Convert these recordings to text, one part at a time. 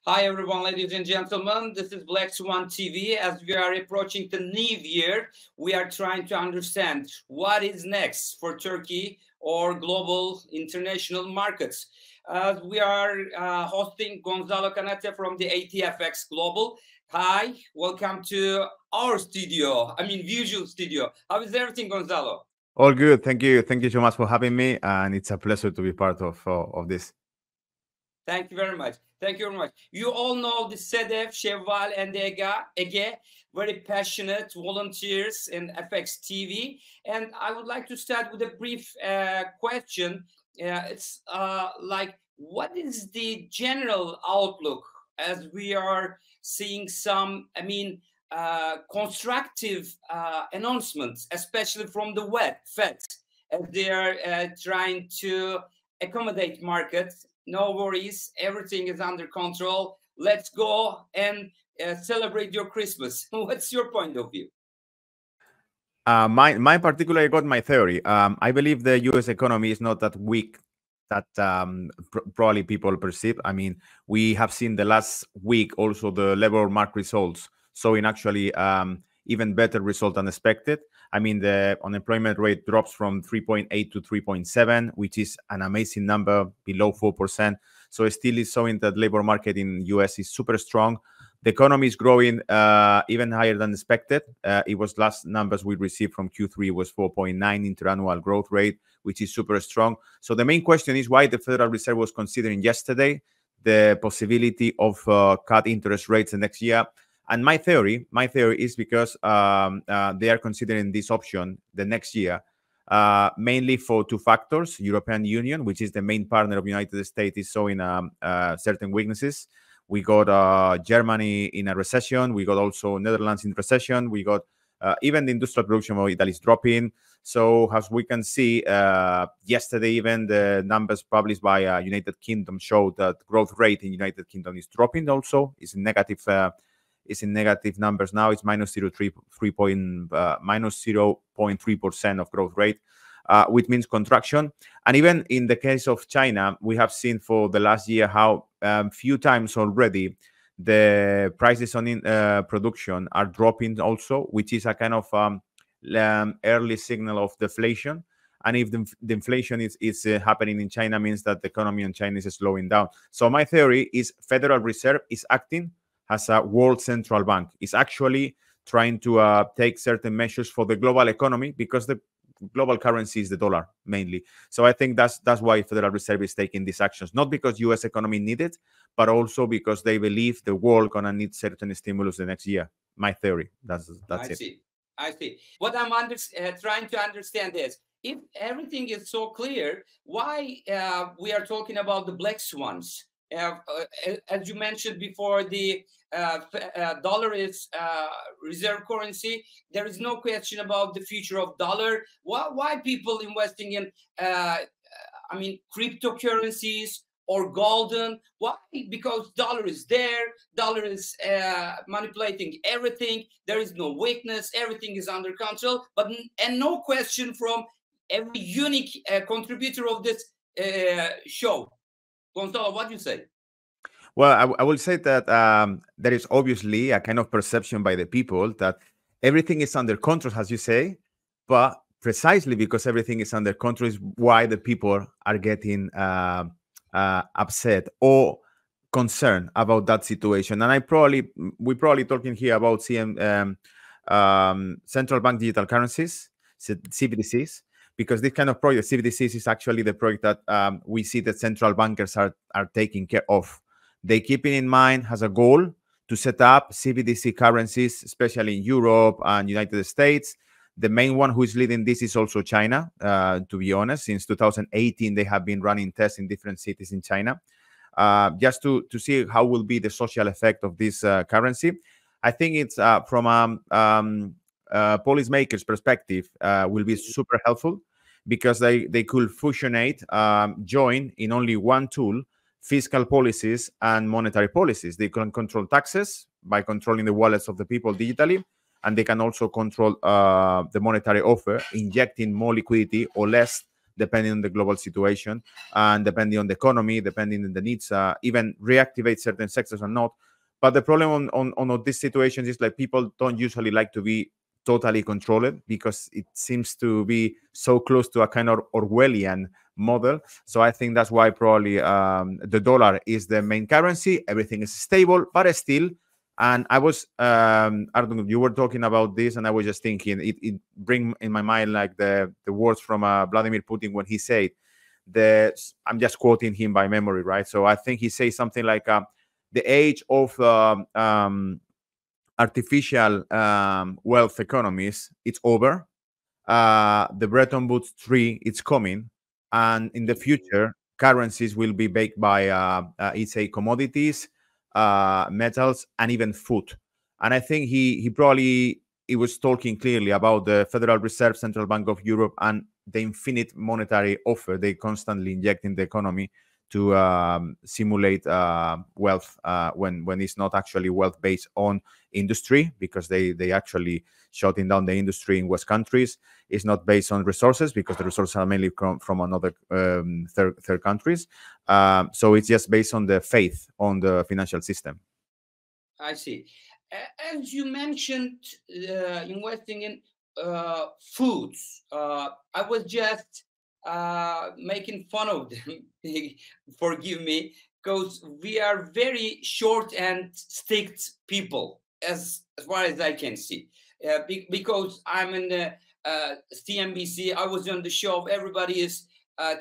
Hi everyone, ladies and gentlemen. This is Black Swan TV. As we are approaching the new year, we are trying to understand what is next for Turkey or global international markets. We are hosting Gonzalo Canete from the ATFX Global. Hi, welcome to our studio. Visual studio. How is everything, Gonzalo? All good. Thank you. Thank you so much for having me, and it's a pleasure to be part of this. Thank you very much. Thank you very much. You all know the Sedef, Şevval, and Ege, very passionate volunteers in FX TV. And I would like to start with a brief question. It's like, what is the general outlook as we are seeing some, constructive announcements, especially from the Fed, as they are trying to accommodate markets. No worries, everything is under control. Let's go and celebrate your Christmas. What's your point of view? My particularly got my theory. I believe the U.S. economy is not that weak that probably people perceive. I mean, we have seen the last week also the labor market results showing actually even better result than expected. I mean, the unemployment rate drops from 3.8 to 3.7, which is an amazing number, below 4%. So it still is showing that labor market in US is super strong. The economy is growing even higher than expected. It was last numbers we received from Q3 was 4.9 interannual growth rate, which is super strong. So the main question is why the Federal Reserve was considering yesterday the possibility of cut interest rates the next year. And my theory is because they are considering this option the next year, mainly for two factors. European Union, which is the main partner of United States, is showing certain weaknesses. We got Germany in a recession. We got also Netherlands in recession. We got even the industrial production of Italy is dropping. So as we can see, yesterday even the numbers published by United Kingdom showed that growth rate in United Kingdom is dropping also. It's in negative. Is in negative numbers now. It's minus 0.3% of growth rate, which means contraction. And even in the case of China, we have seen for the last year how few times already the prices on production are dropping also, which is a kind of early signal of deflation. And if the inflation is happening in China, means that the economy in China is slowing down. So my theory is Federal Reserve is acting as a world central bank. Is actually trying to take certain measures for the global economy because the global currency is the dollar mainly. So I think that's why Federal Reserve is taking these actions, not because U.S. economy need it, but also because they believe the world gonna need certain stimulus the next year. My theory. That's it. I see. What I'm trying to understand is, if everything is so clear, why we are talking about the black swans? As you mentioned before, the dollar is reserve currency. There is no question about the future of dollar. Why people investing in cryptocurrencies or golden? Why? Because dollar is there. Dollar is manipulating everything. There is no weakness. Everything is under control. And no question from every unique contributor of this show. Gonzalo, what do you say? Well, I will say that there is obviously a kind of perception by the people that everything is under control, as you say, but precisely because everything is under control is why the people are getting upset or concerned about that situation. And we're probably talking here about central bank digital currencies, CBDCs. Because this kind of project, CBDCs, is actually the project that we see that central bankers are taking care of. They keep it in mind as a goal to set up CBDC currencies, especially in Europe and United States. The main one who is leading this is also China, to be honest. Since 2018, they have been running tests in different cities in China, just to see how will be the social effect of this currency. I think it's from policymakers' perspective will be super helpful because they could fusionate, join in only one tool, fiscal policies and monetary policies. They can control taxes by controlling the wallets of the people digitally, and they can also control the monetary offer, injecting more liquidity or less depending on the global situation and depending on the economy, depending on the needs, even reactivate certain sectors or not. But the problem on these situations is like people don't usually like to be totally controlled because it seems to be so close to a kind of Orwellian model. So I think that's why probably the dollar is the main currency. Everything is stable, but still. And I was, Artunç, you were talking about this, and I was just thinking, it bring in my mind like the words from Vladimir Putin when he said that, I'm just quoting him by memory, right? So I think he says something like, the age of artificial wealth economies, it's over. The Bretton Woods 3, it's coming, and in the future, currencies will be backed by, it's a commodities, metals, and even food. And I think he was talking clearly about the Federal Reserve, Central Bank of Europe, and the infinite monetary offer they constantly inject in the economy to simulate wealth when it's not actually wealth based on industry, because they actually shutting down the industry in West countries. It's not based on resources because the resources are mainly from another third countries. So it's just based on the faith on the financial system. I see. As you mentioned, investing in foods, I was just making fun of them. Forgive me, because we are very short and strict people, as far as I can see. Because I'm in the CNBC, I was on the show. Everybody is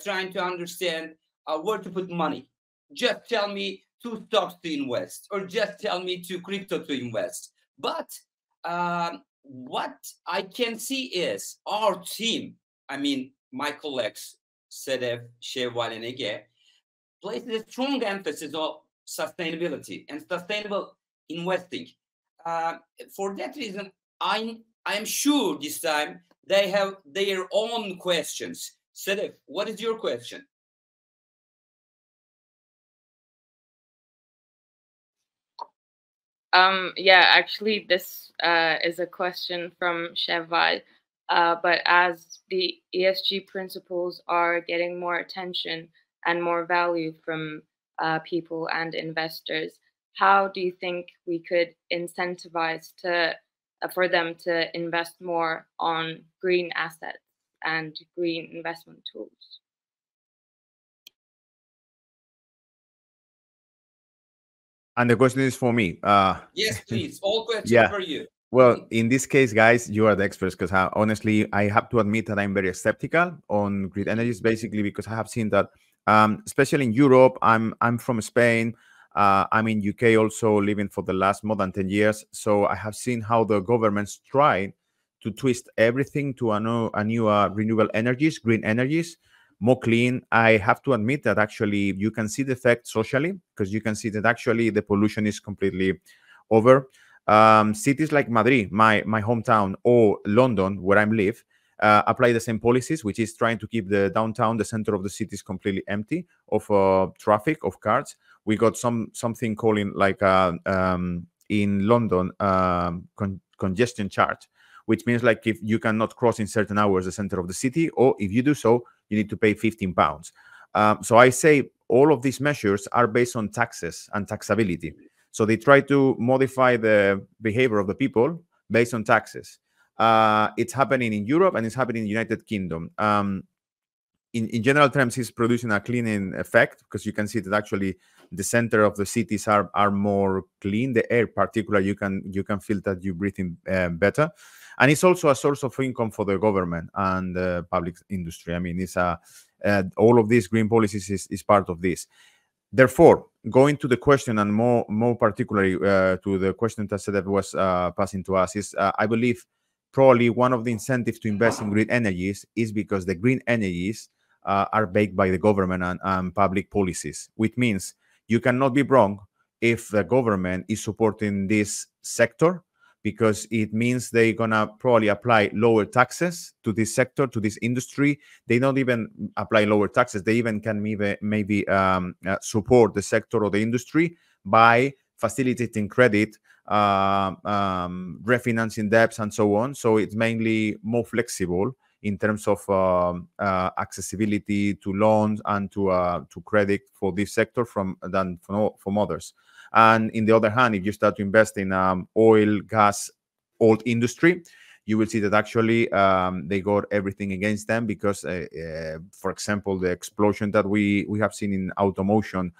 trying to understand where to put money. Just tell me 2 stocks to invest, or just tell me 2 crypto to invest. But what I can see is our team, I mean, my colleagues, Sedef, Şevval, and Ege, places a strong emphasis on sustainability and sustainable investing. For that reason, I'm sure this time they have their own questions. Sedef, what is your question? Yeah, actually, this is a question from Şevval. But as the ESG principles are getting more attention and more value from people and investors, how do you think we could incentivize for them to invest more on green assets and green investment tools? And the question is for me. Yes, please. All questions for you. Well, in this case, guys, you are the experts, because honestly, I have to admit that I'm very skeptical on green energies, basically because I have seen that, especially in Europe. I'm from Spain. I'm in UK also, living for the last more than 10 years. So I have seen how the governments try to twist everything to a new renewable energies, green energies, more clean. I have to admit that actually you can see the effect socially, because you can see that actually the pollution is completely over. Cities like Madrid, my hometown, or London, where I live, apply the same policies, which is trying to keep the downtown, the center of the city, is completely empty of traffic, of cars. We got something calling like in London congestion charge, which means like if you cannot cross in certain hours the center of the city, or if you do so, you need to pay £15. So I say all of these measures are based on taxes and taxability. So they try to modify the behavior of the people based on taxes. It's happening in Europe and it's happening in the United Kingdom. In general terms, it's producing a cleaning effect, because you can see that actually the center of the cities are more clean. The air, particularly, you can feel that you breathe in better, and it's also a source of income for the government and the public industry. I mean, it's all of these green policies is part of this. Therefore, going to the question, and more particularly to the question that Sedef was passing to us, is I believe probably one of the incentives to invest in green energies is because the green energies are backed by the government and public policies, which means you cannot be wrong if the government is supporting this sector, because it means they're gonna probably apply lower taxes to this sector, to this industry. They don't even apply lower taxes. They even can maybe support the sector or the industry by facilitating credit, refinancing debts, and so on. So it's mainly more flexible in terms of accessibility to loans and to credit for this sector than from others. And in the other hand, if you start to invest in oil, gas, old industry, you will see that actually they got everything against them because, for example, the explosion that we have seen in automotive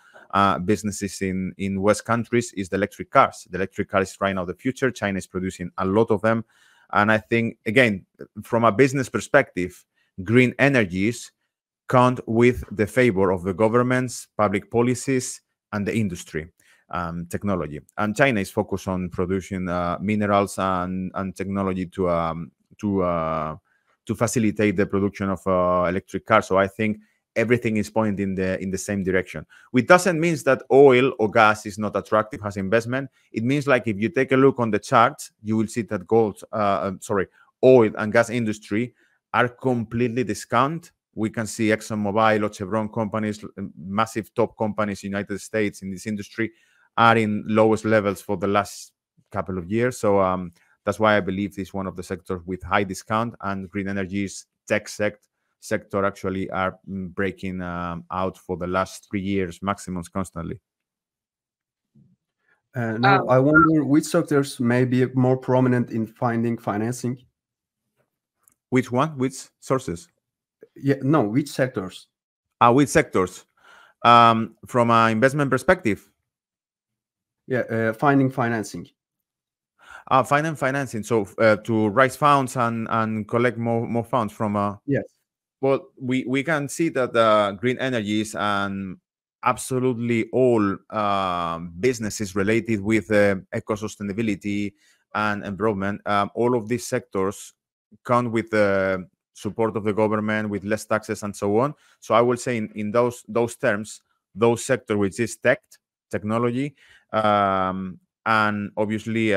businesses in West countries is the electric cars. The electric car is right now the future. China is producing a lot of them. And I think, again, from a business perspective, green energies count with the favor of the governments, public policies, and the industry. Technology, and China is focused on producing minerals and technology to facilitate the production of electric cars. So I think everything is pointing in the same direction, which doesn't mean that oil or gas is not attractive as investment. It means, like, if you take a look on the charts, you will see that oil and gas industry are completely discounted. We can see ExxonMobil or Chevron companies, massive top companies in the United States in this industry, are in lowest levels for the last couple of years. So that's why I believe this is one of the sectors with high discount, and green energies tech sector actually are breaking out for the last 3 years maximums constantly. Now, I wonder which sectors may be more prominent in finding financing. Which one? Which sources? Yeah, no, which sectors? Which sectors? From an investment perspective? Yeah, finding financing. Finding financing. So to raise funds and collect more funds from. Yes. Well, we can see that green energies and absolutely all businesses related with eco-sustainability and environment, all of these sectors come with the support of the government, with less taxes and so on. So I will say in those terms, those sectors which is technology, and obviously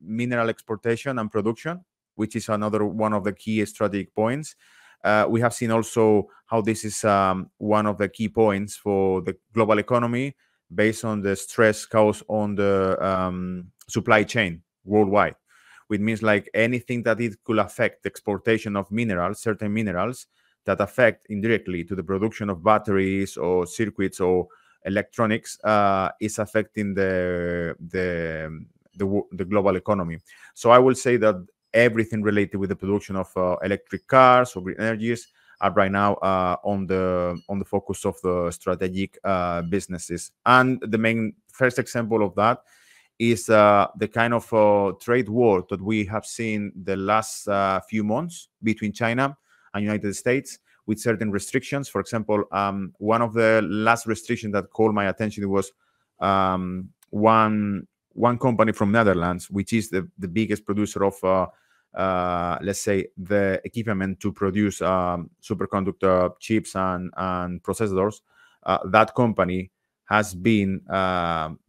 mineral exportation and production, which is another one of the key strategic points. We have seen also how this is one of the key points for the global economy based on the stress caused on the supply chain worldwide, which means like anything that it could affect the exportation of minerals, certain minerals that affect indirectly to the production of batteries or circuits or electronics is affecting the global economy. So I will say that everything related with the production of electric cars or green energies are right now on the focus of the strategic businesses. And the main first example of that is the kind of trade war that we have seen the last few months between China and United States, with certain restrictions. For example, one of the last restrictions that called my attention was one company from Netherlands, which is the biggest producer of let's say the equipment to produce superconductor chips and processors. That company has been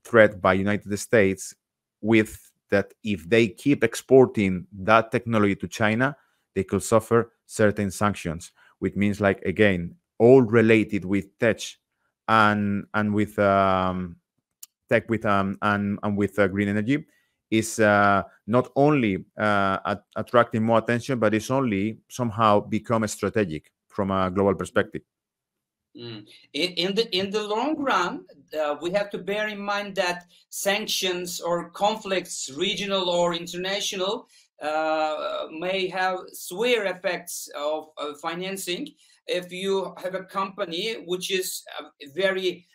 threatened by United States with that if they keep exporting that technology to China, they could suffer certain sanctions, which means, like, again, all related with tech and with tech with and with green energy is not only attracting more attention, but it's only somehow become strategic from a global perspective. In the long run, we have to bear in mind that sanctions or conflicts, regional or international, may have severe effects of financing. If you have a company which is very,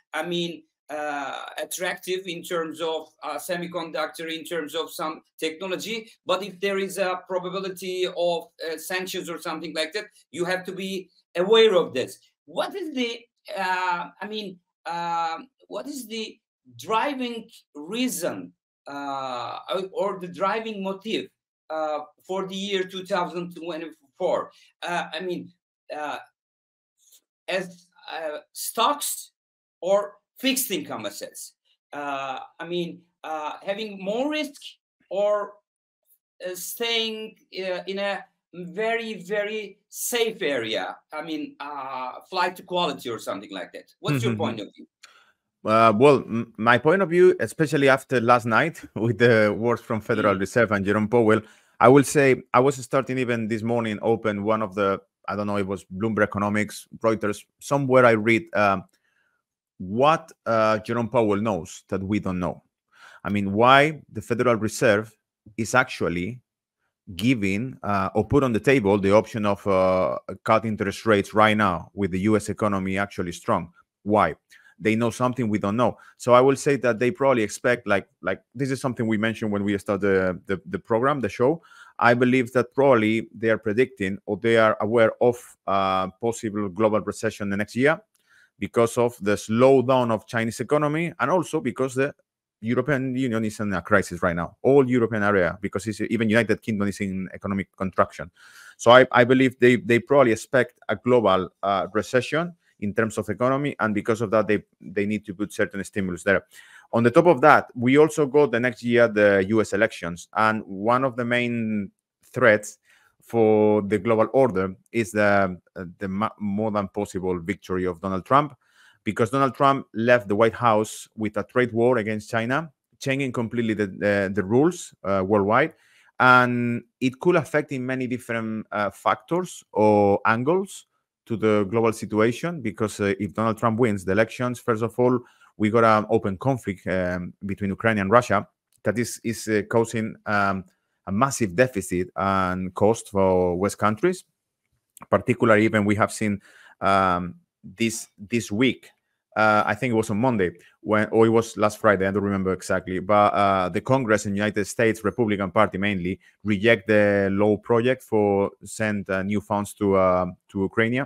attractive in terms of semiconductor, in terms of some technology, but if there is a probability of sanctions or something like that, you have to be aware of this. What is the what is the driving reason or the driving motive for the year 2024? As stocks or fixed income assets? Having more risk or staying in a very, very safe area? Flight to quality or something like that. What's your point of view? Well, my point of view, especially after last night with the words from Federal Reserve and Jerome Powell, I will say I was starting even this morning, open one of the, I don't know, it was Bloomberg Economics, Reuters, somewhere I read what Jerome Powell knows that we don't know. I mean, why the Federal Reserve is actually giving or put on the table the option of cut interest rates right now with the U.S. economy actually strong. Why? They know something we don't know. So I will say that they probably expect, like this is something we mentioned when we started the program, the show. I believe that probably they are predicting or they are aware of possible global recession the next year because of the slowdown of Chinese economy, and also because the European Union is in a crisis right now. All European area, because even United Kingdom is in economic contraction. So I believe they probably expect a global recession in terms of economy, and because of that, they need to put certain stimulus there. On the top of that, we also got the next year the U.S. elections, and one of the main threats for the global order is the more than possible victory of Donald Trump, because Donald Trump left the White House with a trade war against China, changing completely the rules worldwide, and it could affect in many different factors or angles to the global situation, because if Donald Trump wins the elections, first of all, we got an open conflict between Ukraine and Russia that is causing a massive deficit and cost for West countries. Particularly, even we have seen this week, I think it was on Monday, or it was last Friday, I don't remember exactly, but the Congress in the United States, Republican Party mainly, reject the law project for send new funds to Ukraine.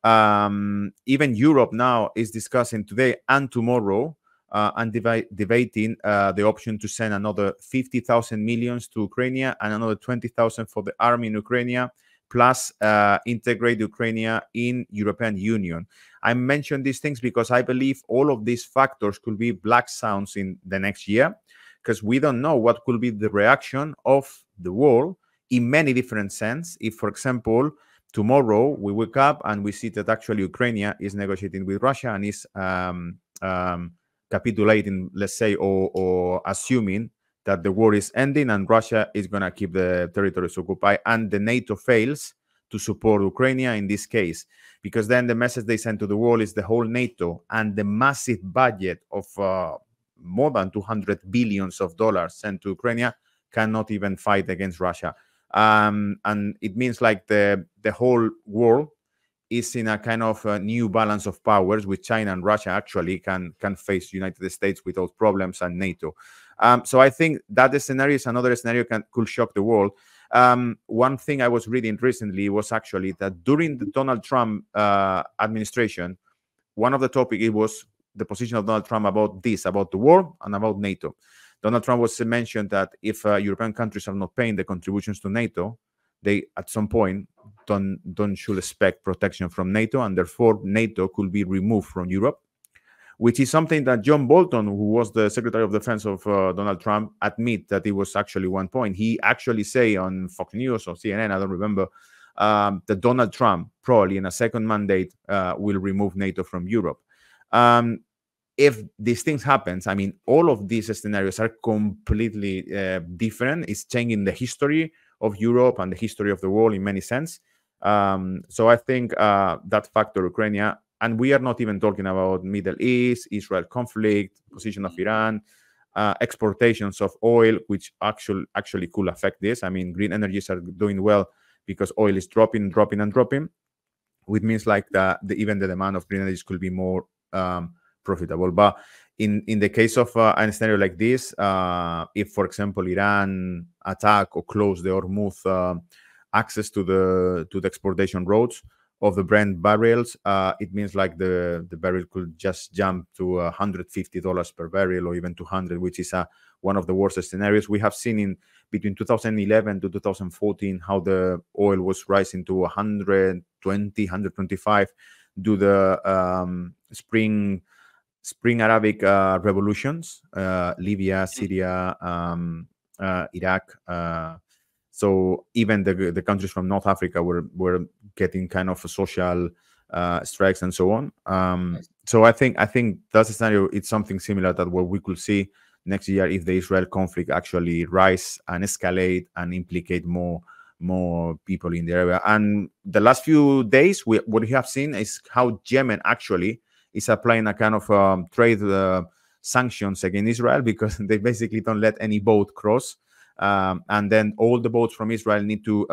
Even Europe now is discussing today and tomorrow and debating the option to send another 50,000 millions to Ukraine and another 20,000 for the army in Ukraine, plus integrate Ukraine in European Union. I mention these things because I believe all of these factors could be black swans in the next year, because we don't know what could be the reaction of the world in many different sense. If, for example, tomorrow we wake up and we see that actually Ukraine is negotiating with Russia and is capitulating, let's say, or assuming that the war is ending and Russia is going to keep the territories occupied, and the NATO fails to support Ukraine in this case, because then the message they send to the world is the whole NATO and the massive budget of more than $200 billion sent to Ukraine cannot even fight against Russia. And it means like the whole world is in a kind of a new balance of powers, with China and Russia actually can face United States without problems, and NATO. So I think that scenario is another scenario could shock the world. One thing I was reading recently was actually that during the Donald Trump administration, one of the topics, it was the position of Donald Trump about the war and about NATO. Donald Trump was mentioned that if European countries are not paying the contributions to NATO, they at some point should expect protection from NATO, and therefore NATO could be removed from Europe, which is something that John Bolton, who was the Secretary of Defense of Donald Trump, admit that it was actually one point. He actually say on Fox News or CNN, I don't remember, that Donald Trump probably in a second mandate will remove NATO from Europe. If these things happens, I mean, all of these scenarios are completely different. It's changing the history of Europe and the history of the world in many sense. So I think that factor, Ukraine, and we are not even talking about Middle East, Israel conflict, position of Iran, exportations of oil, which actually could affect this. I mean, green energies are doing well because oil is dropping, which means like even the demand of green energies could be more profitable. But in the case of a scenario like this, if, for example, Iran attack or close the Hormuz access to the exportation roads of the Brent barrels, it means like the barrel could just jump to $150 per barrel, or even 200, which is one of the worst scenarios. We have seen in between 2011 to 2014 how the oil was rising to 120, 125 due to the Spring Arabic revolutions, Libya, Syria, Iraq. So even the countries from North Africa were getting kind of social strikes and so on. So I think that's a scenario. It's something similar to what we could see next year if the Israel conflict actually rise and escalate and implicate more people in the area. And the last few days, what we have seen is how Yemen actually is applying a kind of trade sanctions against Israel, because they basically don't let any boat cross. And then all the boats from Israel need to,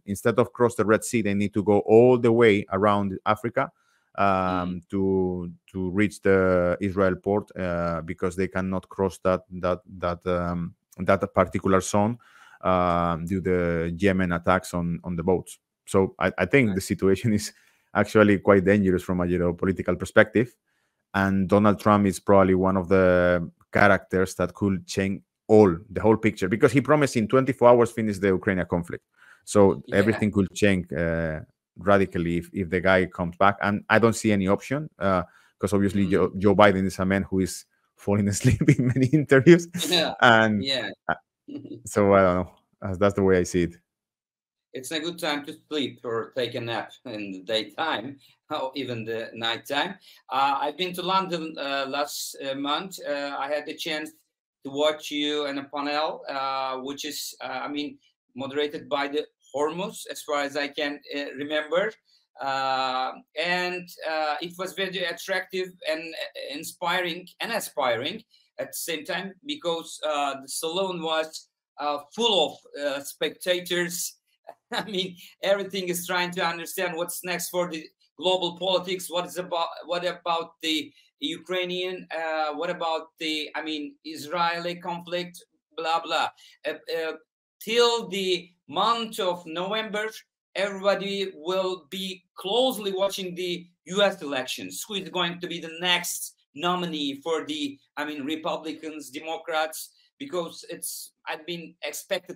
instead of cross the Red Sea, they need to go all the way around Africa to reach the Israel port, because they cannot cross that particular zone due to the Yemen attacks on the boats. So I think the situation is actually quite dangerous from a geopolitical perspective. And Donald Trump is probably one of the characters that could change the whole picture, because he promised in 24 hours finish the Ukrainian conflict. So everything could change radically if the guy comes back. And I don't see any option, because obviously Joe Biden is a man who is falling asleep in many interviews. And so I don't know. That's the way I see it. It's a good time to sleep or take a nap in the daytime, or even the nighttime. I've been to London last month. I had the chance to watch you in a panel, which is, moderated by the Hormuz, as far as I can remember. And it was very attractive and inspiring and aspiring at the same time, because the salon was full of spectators. I mean, everything is trying to understand what's next for the global politics. What about the Ukrainian? What about the, Israeli conflict? Blah blah. Till the month of November, everybody will be closely watching the U.S. elections. Who is going to be the next nominee for the, Republicans, Democrats? Because I've been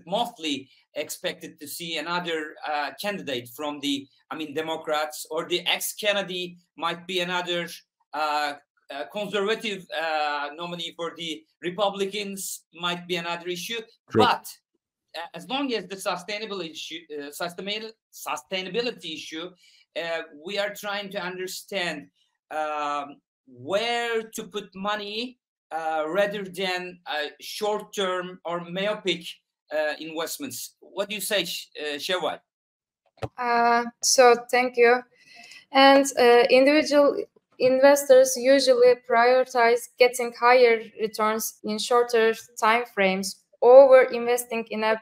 mostly expected to see another candidate from the, Democrats, or the ex-Kennedy might be another conservative nominee for the Republicans, might be another issue. True. But as long as the sustainability issue, we are trying to understand where to put money rather than short-term or myopic investments. What do you say, Shevval? So thank you. And individual investors usually prioritize getting higher returns in shorter time frames over investing in a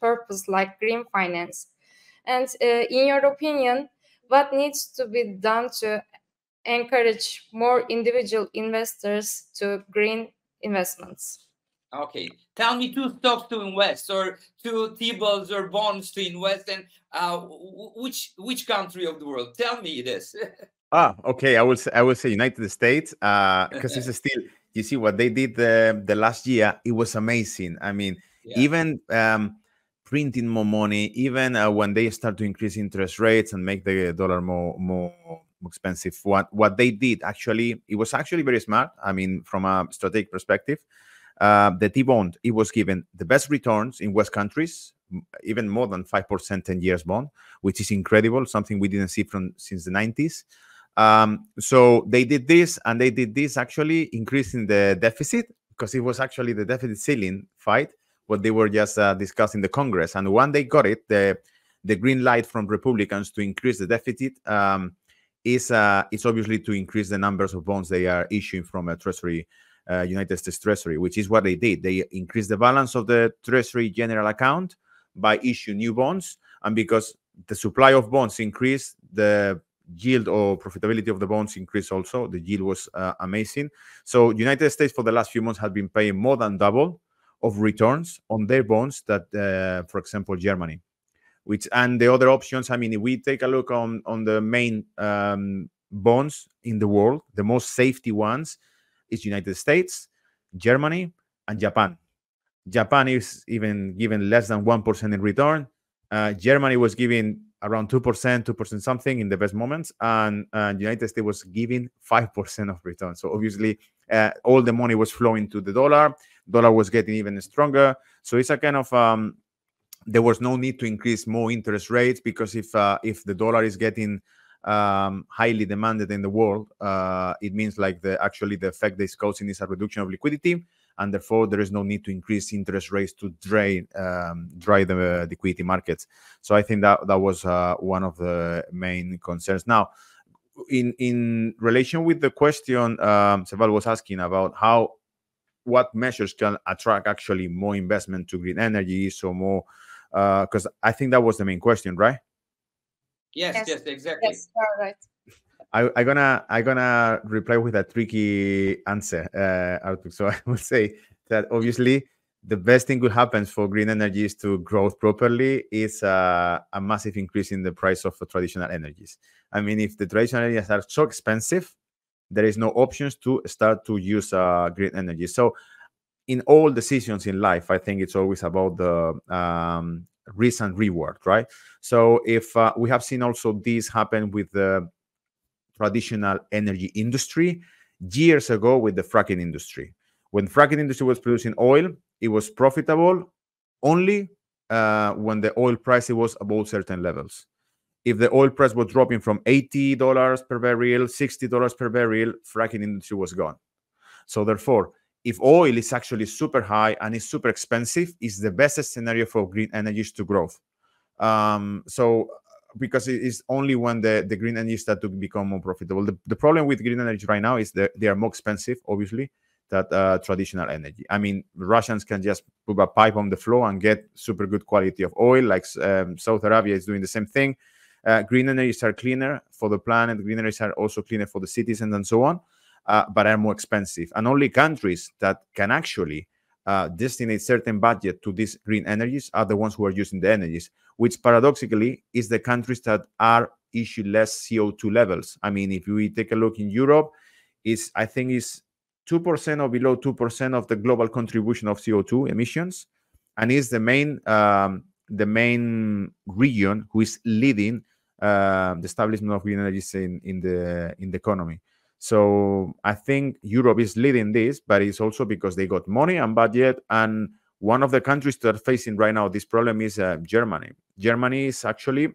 purpose like green finance. And in your opinion, what needs to be done to encourage more individual investors to green investments? Okay, tell me 2 stocks to invest, or 2 T-bills or bonds to invest, and which country of the world? Tell me this. Okay. I will say United States, because it's still, you see what they did the last year. It was amazing. Even printing more money, even when they start to increase interest rates and make the dollar more expensive. What they did actually, it was actually very smart. From a strategic perspective, the T-bond, it was given the best returns in West countries, even more than 5% 10 years bond, which is incredible, something we didn't see since the 90s. So they did this, and they did this actually increasing the deficit, because it was actually the deficit ceiling fight, what they were just discussing the Congress. And when they got it, the green light from Republicans to increase the deficit is obviously to increase the numbers of bonds they are issuing from a Treasury, United States Treasury, which is what they did. They increased the balance of the Treasury general account by issuing new bonds. And because the supply of bonds increased, the yield or profitability of the bonds increased also. The yield was amazing. So United States for the last few months had been paying more than double of returns on their bonds that, for example, Germany. And the other options, if we take a look on the main bonds in the world, the most safety ones is United States, Germany, and Japan. Japan is even given less than 1% in return. Germany was giving around 2% something in the best moments, and United States was giving 5% of return. So obviously, all the money was flowing to the dollar. Dollar was getting even stronger. So it's a kind of there was no need to increase more interest rates, because if the dollar is getting highly demanded in the world, it means like the effect it's causing is a reduction of liquidity, and therefore there is no need to increase interest rates to dry the equity markets. So I think that was one of the main concerns. Now, in relation with the question Seval was asking about what measures can attract actually more investment to green energy, so more, because I think that was the main question, right? Yes, exactly. Yes, right. I'm gonna reply with a tricky answer, Artur. So I would say that obviously the best thing could happen for green energy is to grow properly is a massive increase in the price of traditional energies. I mean, if the traditional energies are so expensive, there is no options to start to use green energy. So in all decisions in life, I think it's always about the risk and reward, right? So if we have seen also this happen with the traditional energy industry years ago with the fracking industry. When fracking industry was producing oil, it was profitable only when the oil price was above certain levels. If the oil price was dropping from $80 per barrel, $60 per barrel, fracking industry was gone. So therefore, if oil is actually super high and is super expensive, it's the best scenario for green energies to grow. So because it is only when the green energy start to become more profitable. The problem with green energy right now is that they are more expensive, obviously, than traditional energy. I mean, Russians can just put a pipe on the floor and get super good quality of oil, like Saudi Arabia is doing the same thing. Green energies are cleaner for the planet. Green energies are also cleaner for the citizens and so on, but are more expensive. And only countries that can actually destinate certain budget to these green energies are the ones who are using the energies, which paradoxically is the countries that are issue less CO2 levels. I mean, if we take a look in Europe, I think is 2% or below 2% of the global contribution of CO2 emissions, and is the main region who is leading the establishment of green energies in the economy. So I think Europe is leading this, but it's also because they got money and budget. And one of the countries that are facing right now this problem is Germany. Germany is actually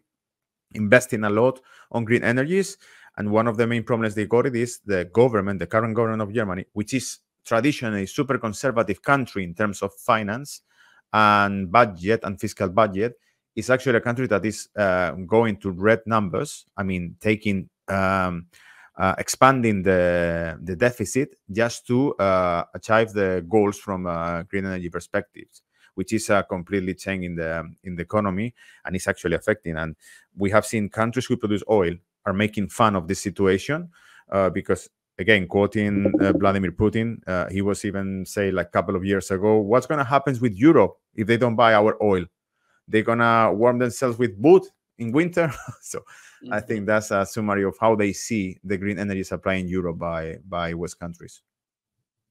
investing a lot on green energies. And one of the main problems they got is the current government of Germany, which is traditionally a super conservative country in terms of finance and budget and fiscal budget, is actually a country that is going to red numbers. I mean, expanding the deficit just to achieve the goals from green energy perspectives, which is a completely change in the economy, and it's actually affecting. And we have seen countries who produce oil are making fun of this situation because, again, quoting Vladimir Putin, he was even say like a couple of years ago, what's going to happen with Europe if they don't buy our oil? They're going to warm themselves with wood in winter. So I think that's a summary of how they see the green energy supply in Europe by West countries.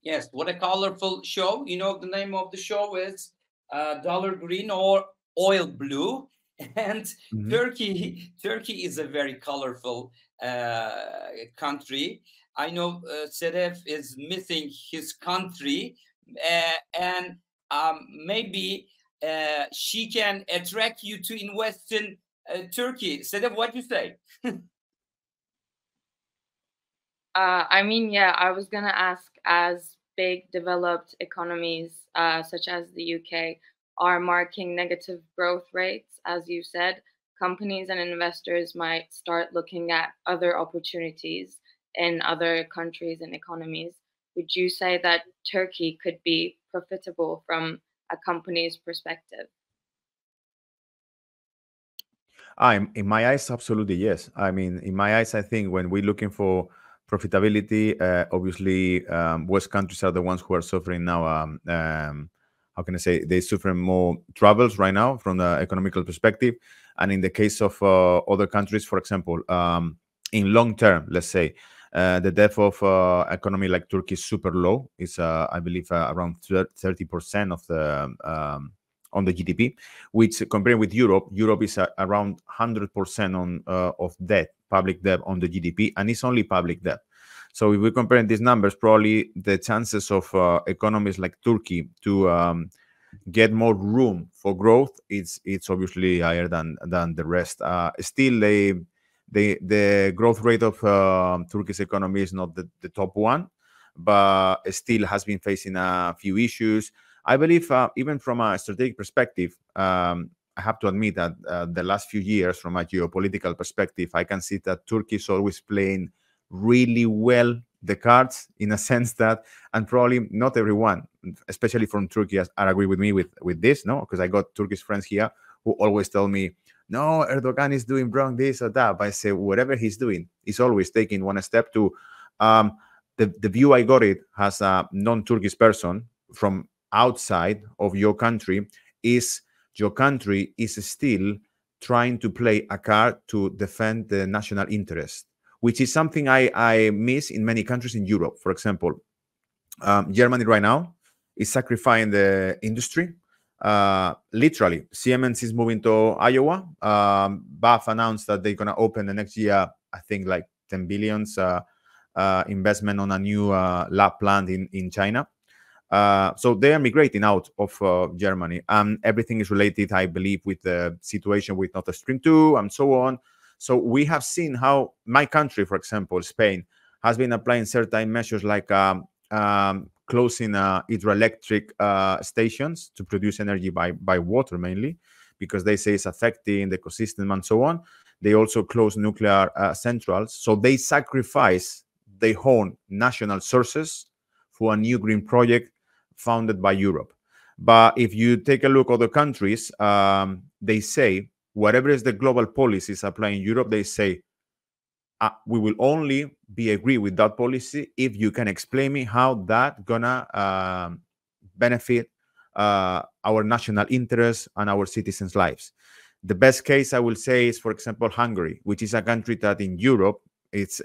Yes, what a colorful show. You know, the name of the show is Dollar Green or Oil Blue. And Turkey is a very colorful country. I know Sedef is missing his country, and maybe she can attract you to invest in Turkey. Sedef, what do you say? I mean, yeah, I was going to ask, as big developed economies such as the UK are marking negative growth rates, as you said, companies and investors might start looking at other opportunities in other countries and economies. Would you say that Turkey could be profitable from a company's perspective? In my eyes, absolutely yes. I mean, in my eyes, I think when we're looking for profitability, obviously, West countries are the ones who are suffering now. How can I say? They suffer more troubles right now from the economical perspective. And in the case of other countries, for example, in long term, let's say, the debt of economy like Turkey is super low. It's, I believe, around 30% of the on the GDP, which comparing with Europe is around 100% of debt, public debt on the GDP, and it's only public debt. So if we're comparing these numbers, probably the chances of economies like Turkey to get more room for growth, it's obviously higher than the rest. Still, the growth rate of Turkey's economy is not the top one, but still has been facing a few issues. I believe even from a strategic perspective, I have to admit that the last few years, from a geopolitical perspective, I can see that Turkey is always playing really well the cards, in a sense that, and probably not everyone, especially from Turkey, are agree with me with this, no? Because I got Turkish friends here who always tell me, no, Erdogan is doing wrong this or that. But I say, whatever he's doing, he's always taking one step to. The view I got it as a non-Turkish person from outside of your country is your country is still trying to play a card to defend the national interest, which is something I miss in many countries in Europe. For example, Germany right now is sacrificing the industry. Literally, Siemens is moving to Iowa. BAF announced that they're going to open the next year, I think, like 10 billions investment on a new lab plant in China. So they are migrating out of Germany, and everything is related, I believe, with the situation with Nord Stream 2 and so on. So we have seen how my country, for example, Spain, has been applying certain measures like closing hydroelectric stations to produce energy by water mainly, because they say it's affecting the ecosystem and so on. They also close nuclear centrals. So they sacrifice their own national sources for a new green project founded by Europe. But if you take a look at other countries, they say, whatever is the global policies applying in Europe, they say, we will only be agree with that policy if you can explain me how that gonna benefit our national interests and our citizens' lives. The best case I will say is, for example, Hungary, which is a country that in Europe it's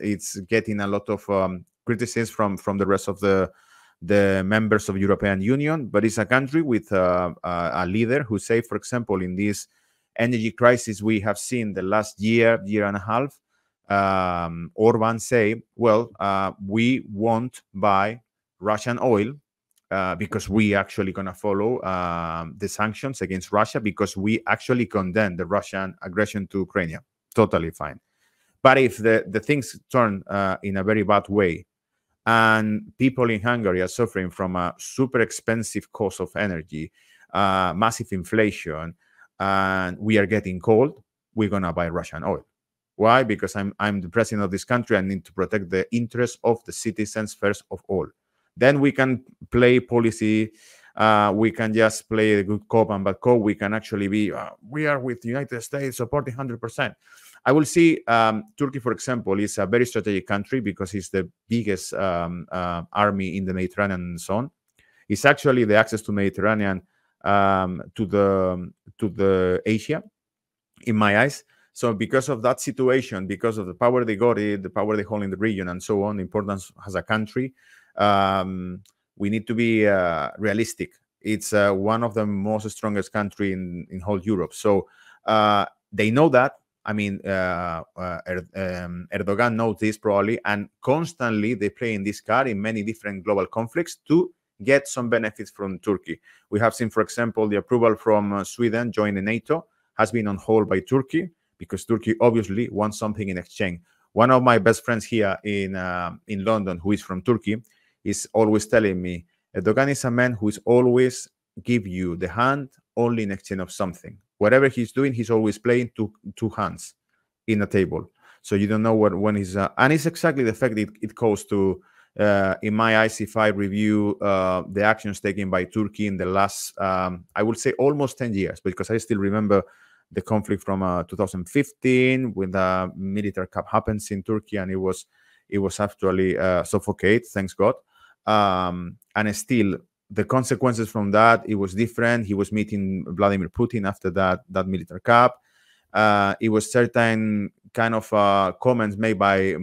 getting a lot of criticism from the rest of the members of European Union, but it's a country with a leader who say, for example, in this energy crisis we have seen the last year and a half, Orban say, well, we won't buy Russian oil because we actually going to follow the sanctions against Russia, because we actually condemn the Russian aggression to Ukraine. Totally fine. But if the things turn in a very bad way, and people in Hungary are suffering from a super expensive cost of energy, massive inflation, and we are getting cold, we're going to buy Russian oil. Why? Because I'm the president of this country. I need to protect the interests of the citizens first of all. Then we can play policy. We can just play the good cop and bad cop. We can actually be, we are with the United States supporting 100%. I will see Turkey, for example, is a very strategic country because it's the biggest army in the Mediterranean zone. It's actually the access to Mediterranean to the Asia, in my eyes. So because of that situation, because of the power they got, the power they hold in the region and so on, the importance as a country, we need to be realistic. It's one of the most strongest country in whole Europe. So they know that. I mean, Erdogan knows this probably, and constantly they play in this card in many different global conflicts to get some benefits from Turkey. We have seen, for example, the approval from Sweden joining NATO has been on hold by Turkey, because Turkey obviously wants something in exchange. One of my best friends here in London, who is from Turkey, is always telling me, Erdogan is a man who is always give you the hand only in exchange of something. Whatever he's doing, he's always playing two hands in a table. So you don't know when he's... and it's exactly the fact it goes to, in my eyes, if I review the actions taken by Turkey in the last, I would say almost 10 years, because I still remember the conflict from 2015 when the military coup happens in Turkey, and it was actually suffocated, thanks God. And still, the consequences from that, it was different. He was meeting Vladimir Putin after that military coup. It was certain kind of comments made by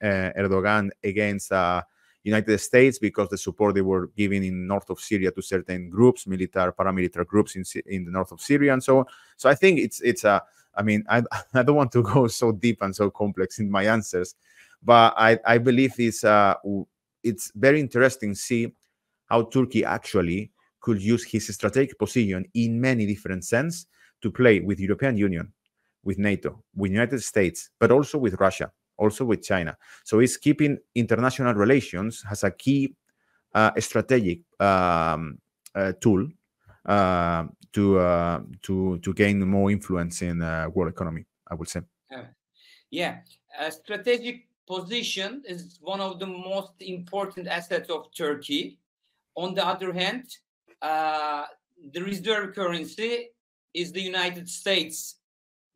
Erdogan against United States because the support they were giving in north of Syria to certain groups, paramilitary groups in the north of Syria and so on. So I think it's a... I mean, I don't want to go so deep and so complex in my answers, but I believe it's very interesting to see how Turkey actually could use his strategic position in many different sense to play with European Union, with NATO, with United States, but also with Russia. also with China. So it's keeping international relations as a key strategic tool to gain more influence in world economy, I would say. Yeah, a strategic position is one of the most important assets of Turkey. On the other hand, the reserve currency is the United States'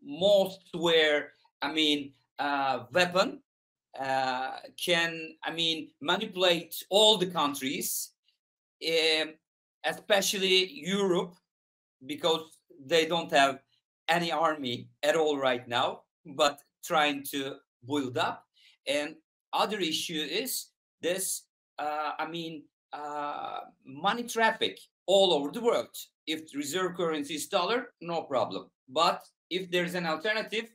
most weapon. Can manipulate all the countries, especially Europe, because they don't have any army at all right now, but trying to build up. And other issue is this, money traffic all over the world. If the reserve currency is dollar, no problem. But if there's an alternative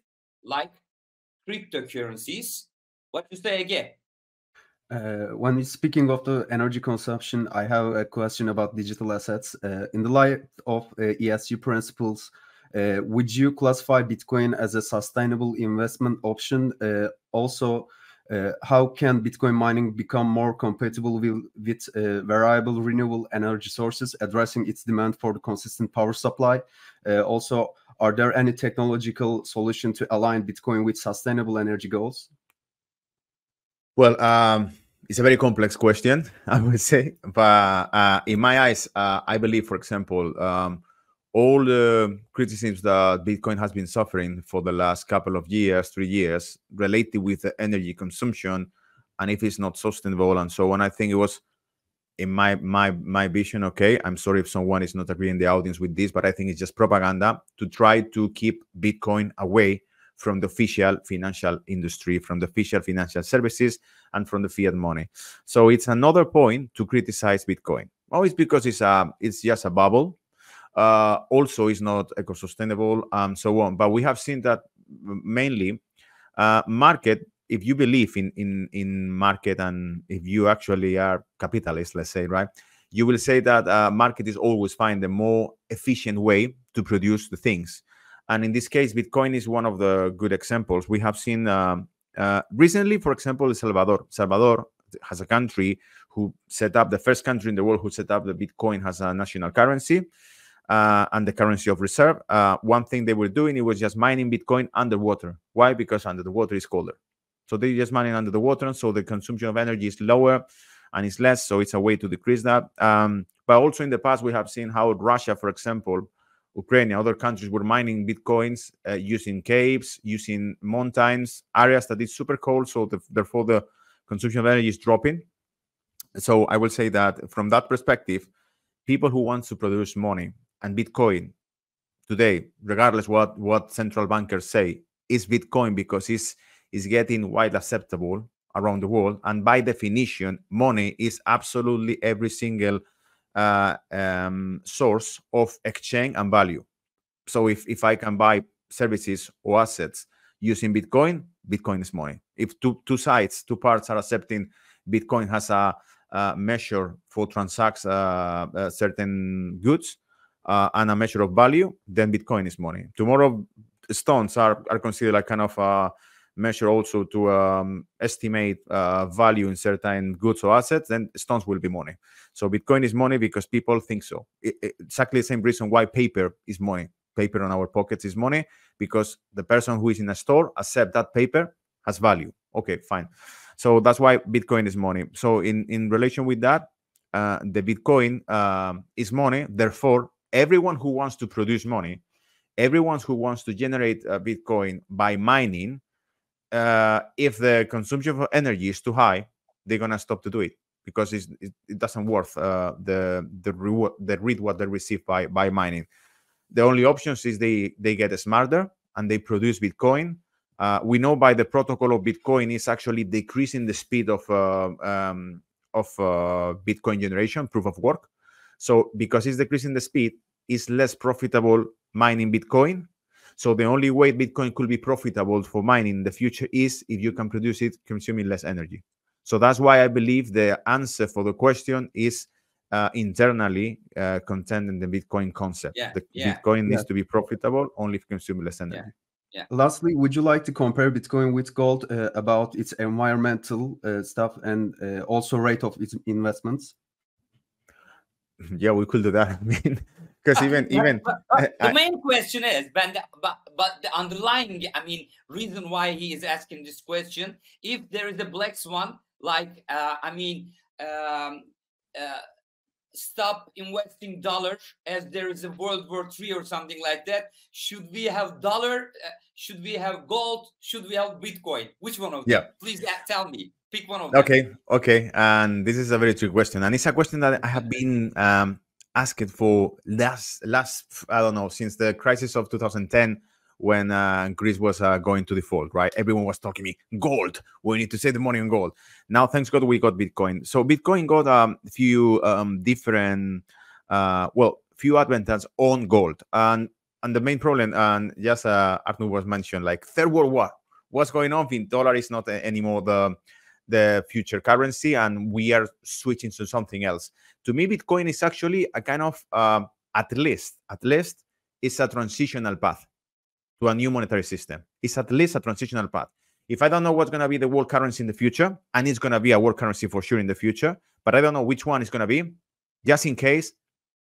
like cryptocurrencies, what you say again? When speaking of the energy consumption, I have a question about digital assets. In the light of ESG principles, would you classify Bitcoin as a sustainable investment option? Also, how can Bitcoin mining become more compatible with variable renewable energy sources, addressing its demand for the consistent power supply? Also, are there any technological solution to align Bitcoin with sustainable energy goals? Well, it's a very complex question, I would say. But in my eyes, I believe, for example, all the criticisms that Bitcoin has been suffering for the last couple of years, 3 years, related with the energy consumption, and if it's not sustainable and so on, I think it was, in my vision, okay, I'm sorry if someone is not agreeing in the audience with this, but I think it's just propaganda to try to keep Bitcoin away from the official financial industry, from the official financial services, and from the fiat money. So it's another point to criticize Bitcoin. Always because it's just a bubble. Also, it's not eco-sustainable, and so on. But we have seen that mainly market. If you believe in market, and if you actually are capitalist, let's say, right, you will say that market is always find the more efficient way to produce the things. And in this case, Bitcoin is one of the good examples. We have seen recently, for example, El Salvador. Salvador has a country who set up, the first country in the world who set up the Bitcoin as a national currency and the currency of reserve. One thing they were doing, it was just mining Bitcoin underwater. Why? Because under the water is colder. So they're just mining under the water, and so the consumption of energy is lower and it's less. So it's a way to decrease that. But also in the past, we have seen how Russia, for example, Ukraine, other countries were mining Bitcoins using caves, using mountains, areas that is super cold. So therefore, the consumption of energy is dropping. So I will say that from that perspective, people who want to produce money, and Bitcoin today, regardless what central bankers say, is Bitcoin because it's getting widely acceptable around the world. And by definition, money is absolutely every single source of exchange and value. So if I can buy services or assets using Bitcoin, Bitcoin is money. If two parts are accepting Bitcoin as a measure for transact certain goods and a measure of value, then Bitcoin is money. Tomorrow, stones are considered like kind of a measure also to estimate value in certain goods or assets, then stones will be money. So Bitcoin is money because people think so. Exactly the same reason why paper is money. Paper on our pockets is money because the person who is in a store accepts that paper has value. Okay, fine. So that's why Bitcoin is money. So in relation with that, the Bitcoin is money. Therefore, everyone who wants to produce money, everyone who wants to generate Bitcoin by mining, if the consumption of energy is too high, they're gonna stop to do it because it doesn't worth the reward they receive by mining. The only options is they get smarter and they produce Bitcoin. We know by the protocol of Bitcoin is actually decreasing the speed of Bitcoin generation, proof of work. So because it's decreasing the speed, it's less profitable mining Bitcoin. So the only way Bitcoin could be profitable for mining in the future is if you can produce it consuming less energy. So that's why I believe the answer for the question is internally contained in the Bitcoin concept. Bitcoin needs to be profitable only if consuming less energy. Yeah. Lastly, would you like to compare Bitcoin with gold about its environmental stuff and also rate of its investments? Yeah, we could do that. I mean, because the main question is, but the underlying, I mean, reason why he is asking this question, if there is a black swan, like, stop investing dollar as there is a World War III or something like that. Should we have dollar? Should we have gold? Should we have Bitcoin? Which one of them? Please tell me. Pick one of them. Okay. And this is a very tricky question, and it's a question that I have been asked for last I don't know, since the crisis of 2010. When Greece was going to default, right? Everyone was talking me, gold. We need to save the money on gold. Now, thanks God, we got Bitcoin. So Bitcoin got a few different, few advantages on gold. And the main problem, and just Artunç was mentioned, like Third World War. What's going on? The dollar is not anymore the future currency, and we are switching to something else. To me, Bitcoin is actually a kind of, at least, it's a transitional path to a new monetary system. It's at least a transitional path. If I don't know what's going to be the world currency in the future, and it's going to be a world currency for sure in the future, but I don't know which one it's going to be, just in case,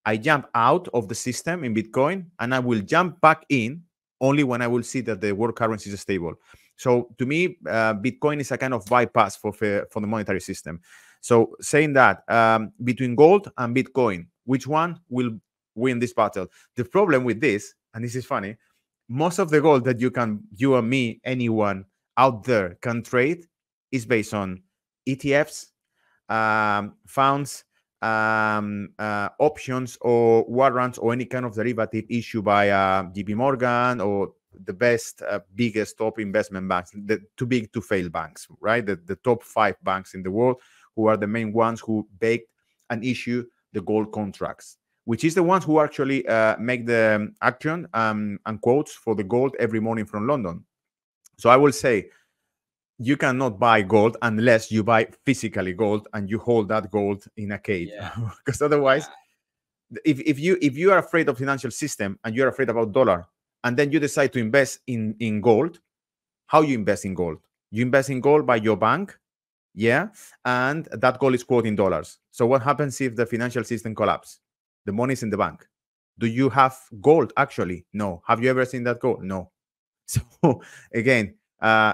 I jump out of the system in Bitcoin, and I will jump back in only when I will see that the world currency is stable. So to me, Bitcoin is a kind of bypass for the monetary system. So saying that, between gold and Bitcoin, which one will win this battle? The problem with this, and this is funny, most of the gold that you and me, anyone out there can trade is based on ETFs, funds, options or warrants or any kind of derivative issued by JP Morgan or the best, biggest top investment banks, the too big to fail banks, right? The top 5 banks in the world, who are the main ones who bake and issue the gold contracts, which is the ones who actually make the action and quotes for the gold every morning from London. So I will say, you cannot buy gold unless you buy physically gold and you hold that gold in a cage. Because otherwise, if you are afraid of financial system and you're afraid about dollar, and then you decide to invest in gold, how you invest in gold? You invest in gold by your bank, and that gold is quoted in dollars. So what happens if the financial system collapses? The money is in the bank. Do you have gold actually? No. Have you ever seen that gold? No. So again,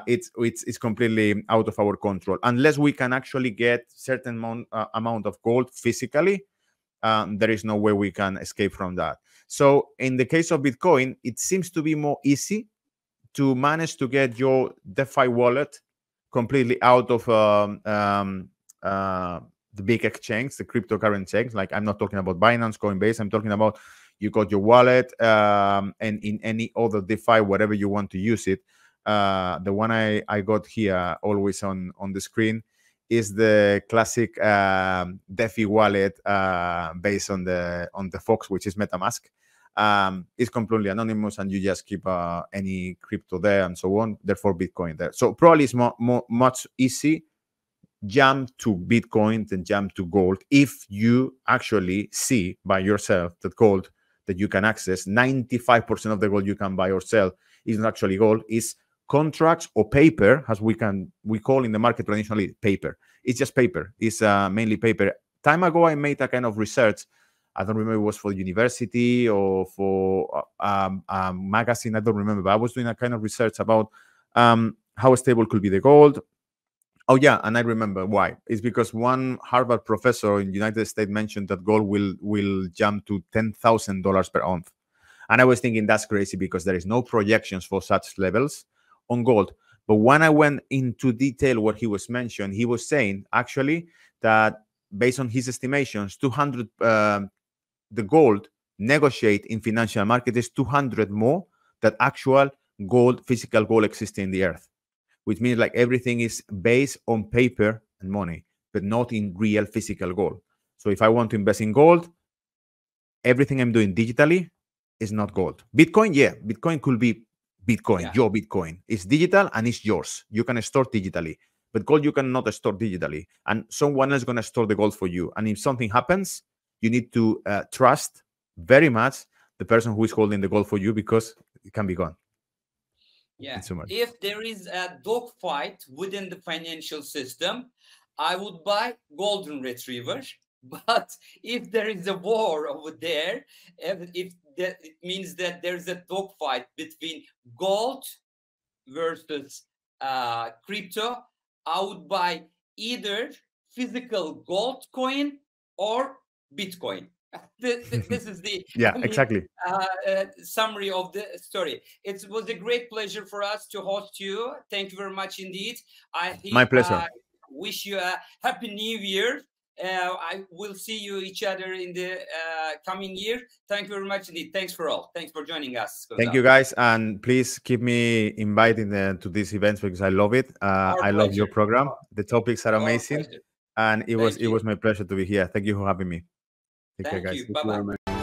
it's completely out of our control. Unless we can actually get certain amount of gold physically, there is no way we can escape from that. So in the case of Bitcoin, it seems to be more easy to manage to get your DeFi wallet completely out of the big exchange, the cryptocurrency exchange. Like, I'm not talking about Binance, Coinbase. I'm talking about you got your wallet, and in any other DeFi, whatever you want to use it. The one I got here always on the screen is the classic DeFi wallet based on the Fox, which is MetaMask. It's completely anonymous, and you just keep any crypto there and so on. Therefore, Bitcoin there. So probably it's much easy jump to Bitcoin than jump to gold if you actually see by yourself that gold that you can access, 95% of the gold you can buy or sell is not actually gold, is contracts or paper, as we call in the market traditionally paper. It's just paper. It's mainly paper. Time ago, I made a kind of research. I don't remember if it was for university or for a magazine. I don't remember, but I was doing a kind of research about how stable could be the gold. Oh yeah, and I remember why. It's because one Harvard professor in the United States mentioned that gold will jump to $10,000 per ounce. And I was thinking that's crazy because there is no projections for such levels on gold. But when I went into detail what he was mentioning, he was saying actually that based on his estimations, 200 the gold negotiate in financial market is 200 more that actual gold, physical gold existing in the earth, which means like everything is based on paper and money, but not in real physical gold. So if I want to invest in gold, everything I'm doing digitally is not gold. Bitcoin, yeah, Bitcoin could be Bitcoin, your Bitcoin. It's digital and it's yours. You can store digitally, but gold you cannot store digitally. And someone else is going to store the gold for you. And if something happens, you need to trust very much the person who is holding the gold for you because it can be gone. Yeah. So much. If there is a dog fight within the financial system, I would buy golden retriever. But if there is a war over there, if that, it means that there's a dog fight between gold versus crypto, I would buy either physical gold coin or Bitcoin. This is the exactly summary of the story. It was a great pleasure for us to host you. Thank you very much indeed. My pleasure. Wish you a happy new year. I will see you each other in the coming year. Thank you very much indeed. Thanks for all. Thanks for joining us. Thank you, guys, and please keep me invited to these events because I love it. I love your program. The topics are amazing, and it was my pleasure to be here. Thank you for having me. Take care, guys. Bye bye.